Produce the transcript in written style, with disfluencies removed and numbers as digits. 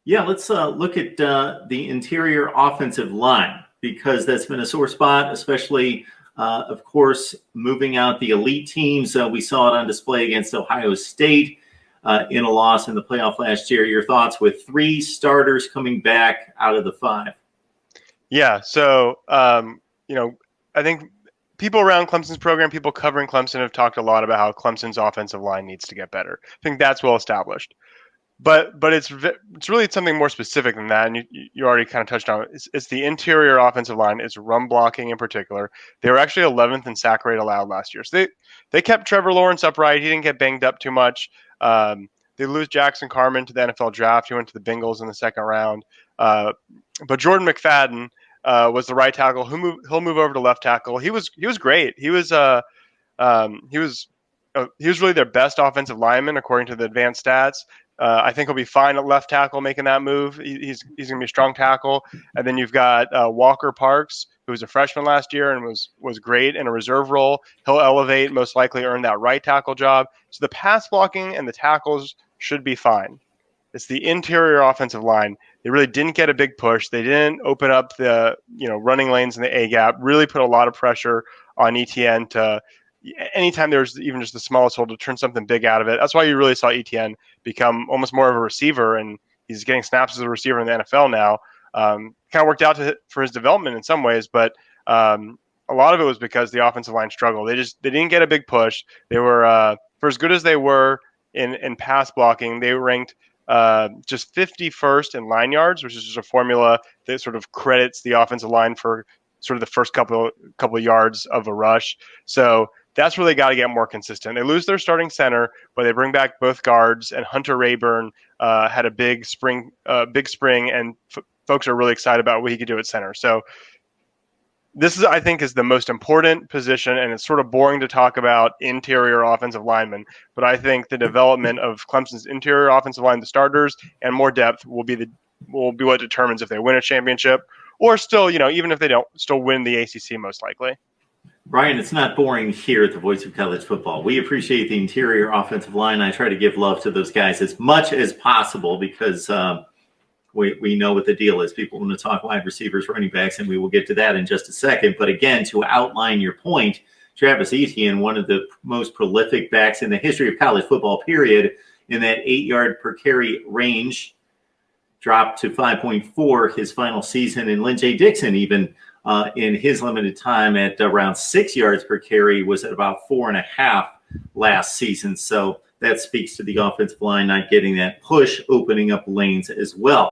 Yeah, let's look at the interior offensive line because that's been a sore spot, especially, of course, moving out the elite teams. We saw it on display against Ohio State in a loss in the playoff last year. Your thoughts with three starters coming back out of the five? Yeah, so I think people around Clemson's program, people covering Clemson, have talked a lot about how Clemson's offensive line needs to get better. I think that's well established. But it's really something more specific than that, and you already kind of touched on it. It's the interior offensive line. It's run blocking in particular. They were actually 11th in sack rate allowed last year. So they kept Trevor Lawrence upright. He didn't get banged up too much. They lose Jackson Carman to the NFL draft. He went to the Bengals in the second round. But Jordan McFadden was the right tackle. He'll move over to left tackle. He was great. He was really their best offensive lineman according to the advanced stats. I think he'll be fine at left tackle making that move. He's going to be a strong tackle. And then you've got Walker Parks, who was a freshman last year and was great in a reserve role. He'll elevate, most likely earn that right tackle job. So the pass blocking and the tackles should be fine. It's the interior offensive line. They really didn't get a big push. They didn't open up the running lanes in the A gap. Really put a lot of pressure on ETN to anytime there's even just the smallest hole to turn something big out of it. That's why you really saw ETN become almost more of a receiver, and he's getting snaps as a receiver in the NFL now. Kind of worked out for his development in some ways, but a lot of it was because the offensive line struggled. They didn't get a big push. They were for as good as they were in pass blocking, they ranked just 51st in line yards, which is just a formula that sort of credits the offensive line for sort of the first couple of yards of a rush. So that's where they got to get more consistent. They lose their starting center, but they bring back both guards, and Hunter Rayburn had a big spring, and folks are really excited about what he could do at center. So this I think, is the most important position, and it's sort of boring to talk about interior offensive linemen, but I think the development of Clemson's interior offensive line, the starters, and more depth will be what determines if they win a championship, or still, even if they don't, still win the ACC most likely. Brian, it's not boring here at the Voice of College Football. We appreciate the interior offensive line. I try to give love to those guys as much as possible because we know what the deal is. People want to talk wide receivers, running backs, and we will get to that in just a second. But again, to outline your point, Travis Etienne, one of the most prolific backs in the history of college football, period, in that 8-yard per carry range, dropped to 5.4 his final season. And Lynn J. Dixon, even in his limited time at around 6 yards per carry, was at about 4.5 last season. So that speaks to the offensive line not getting that push, opening up lanes as well.